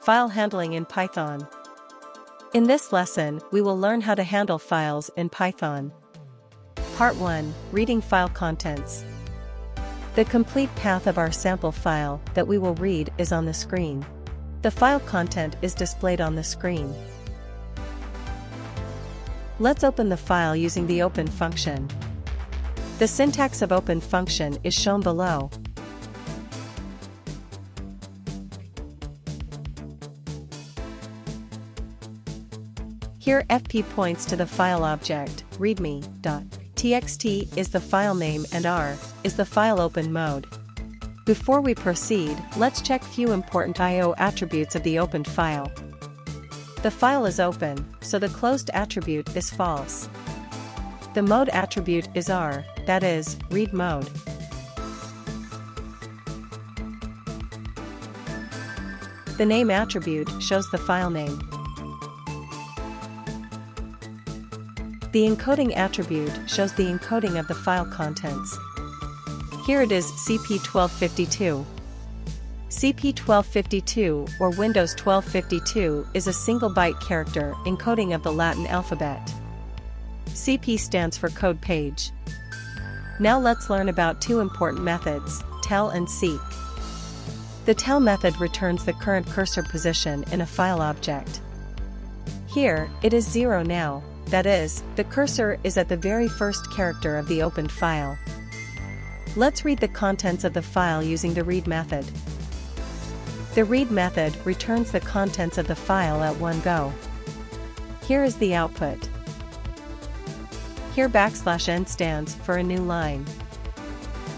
File handling in Python. In this lesson, we will learn how to handle files in Python. Part 1. Reading file contents. The complete path of our sample file that we will read is on the screen. The file content is displayed on the screen. Let's open the file using the open function. The syntax of open function is shown below. Here fp points to the file object, readme.txt is the file name and r is the file open mode. Before we proceed, let's check few important I/O attributes of the opened file. The file is open, so the closed attribute is false. The mode attribute is r, that is, read mode. The name attribute shows the file name. The encoding attribute shows the encoding of the file contents. Here it is CP1252. CP1252 or Windows 1252 is a single byte character encoding of the Latin alphabet. CP stands for code page. Now let's learn about two important methods, tell and seek. The tell method returns the current cursor position in a file object. Here, it is 0 now. That is, the cursor is at the very first character of the opened file. Let's read the contents of the file using the read method. The read method returns the contents of the file at one go. Here is the output. Here \n stands for a new line.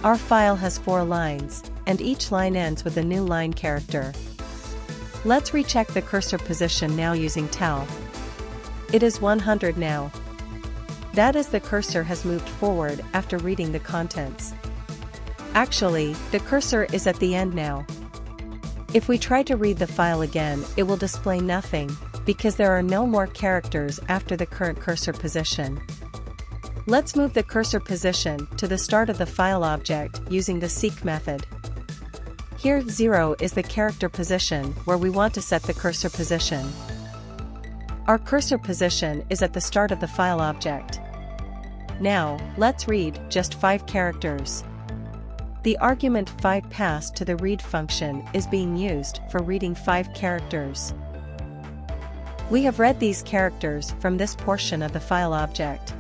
Our file has 4 lines, and each line ends with a new line character. Let's recheck the cursor position now using tell. It is 100 now. That is, the cursor has moved forward after reading the contents. Actually, the cursor is at the end now. If we try to read the file again, it will display nothing, because there are no more characters after the current cursor position. Let's move the cursor position to the start of the file object using the seek method. Here 0 is the character position where we want to set the cursor position. Our cursor position is at the start of the file object. Now, let's read just 5 characters. The argument 5 passed to the read function is being used for reading 5 characters. We have read these characters from this portion of the file object.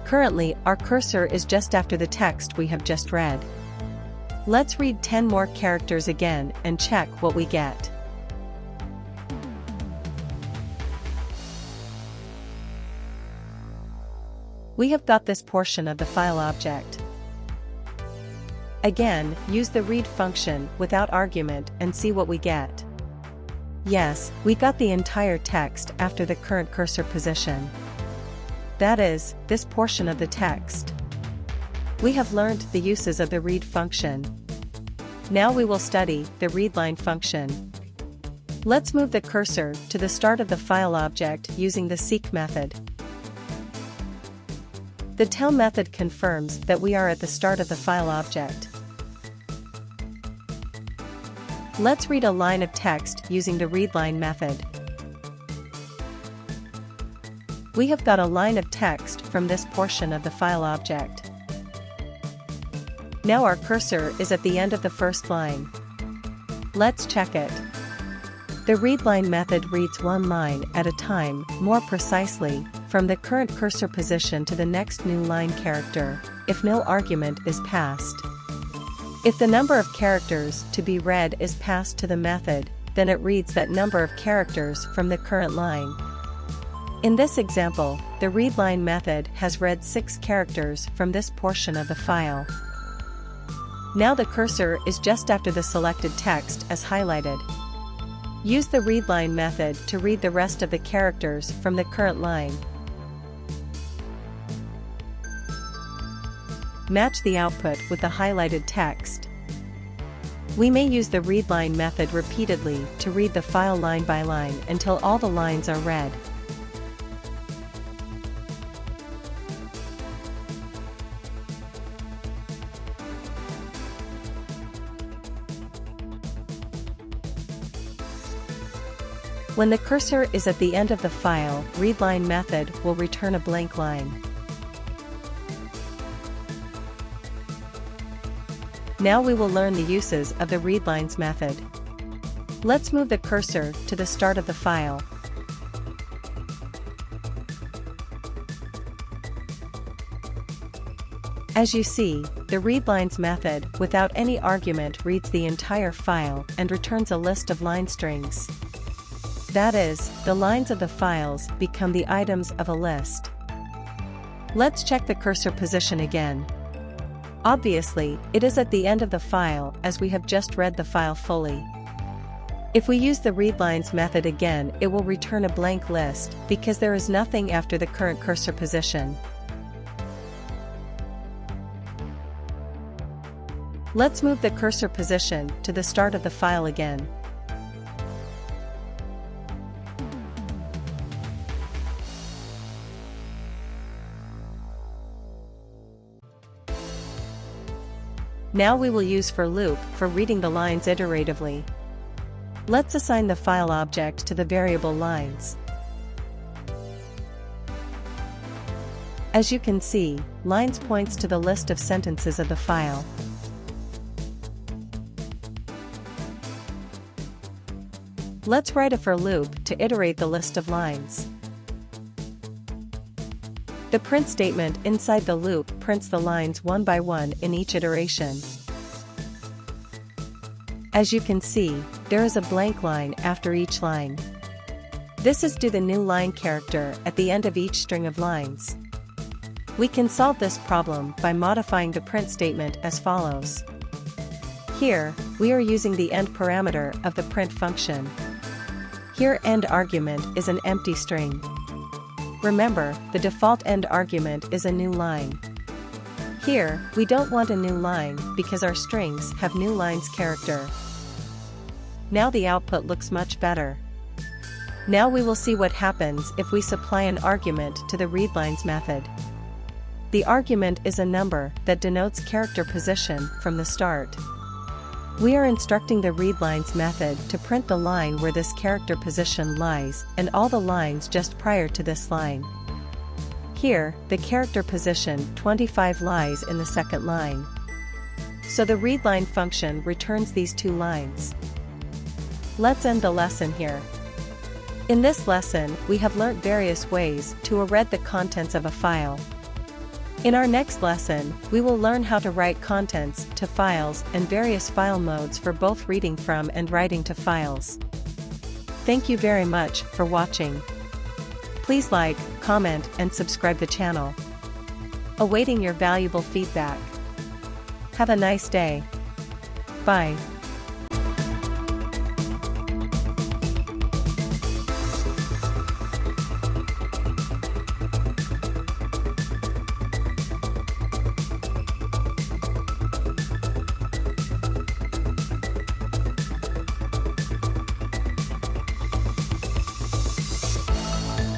Currently, our cursor is just after the text we have just read. Let's read 10 more characters again and check what we get. We have got this portion of the file object. Again, use the read function without argument and see what we get. Yes, we got the entire text after the current cursor position. That is, this portion of the text. We have learned the uses of the read function. Now we will study the readline function. Let's move the cursor to the start of the file object using the seek method. The tell method confirms that we are at the start of the file object. Let's read a line of text using the readline method. We have got a line of text from this portion of the file object. Now our cursor is at the end of the first line. Let's check it. The readline method reads one line at a time, more precisely, from the current cursor position to the next new line character, if no argument is passed. If the number of characters to be read is passed to the method, then it reads that number of characters from the current line. In this example, the readline method has read 6 characters from this portion of the file. Now the cursor is just after the selected text as highlighted. Use the readline method to read the rest of the characters from the current line. Match the output with the highlighted text. We may use the readline method repeatedly to read the file line by line until all the lines are read. When the cursor is at the end of the file, readline method will return a blank line. Now we will learn the uses of the readlines method. Let's move the cursor to the start of the file. As you see, the readlines method, without any argument, reads the entire file and returns a list of line strings. That is, the lines of the files become the items of a list. Let's check the cursor position again. Obviously, it is at the end of the file as we have just read the file fully. If we use the readlines method again, it will return a blank list because there is nothing after the current cursor position. Let's move the cursor position to the start of the file again. Now we will use for loop for reading the lines iteratively. Let's assign the file object to the variable lines. As you can see, lines points to the list of sentences of the file. Let's write a for loop to iterate the list of lines. The print statement inside the loop prints the lines one by one in each iteration. As you can see, there is a blank line after each line. This is due to the new line character at the end of each string of lines. We can solve this problem by modifying the print statement as follows. Here, we are using the end parameter of the print function. Here end argument is an empty string. Remember, the default end argument is a new line. Here, we don't want a new line because our strings have new lines character. Now the output looks much better. Now we will see what happens if we supply an argument to the readlines method. The argument is a number that denotes character position from the start. We are instructing the readlines method to print the line where this character position lies and all the lines just prior to this line. Here, the character position 25 lies in the second line. So the readline function returns these two lines. Let's end the lesson here. In this lesson, we have learnt various ways to read the contents of a file. In our next lesson, we will learn how to write contents to files and various file modes for both reading from and writing to files. Thank you very much for watching. Please like, comment, and subscribe the channel. Awaiting your valuable feedback. Have a nice day. Bye.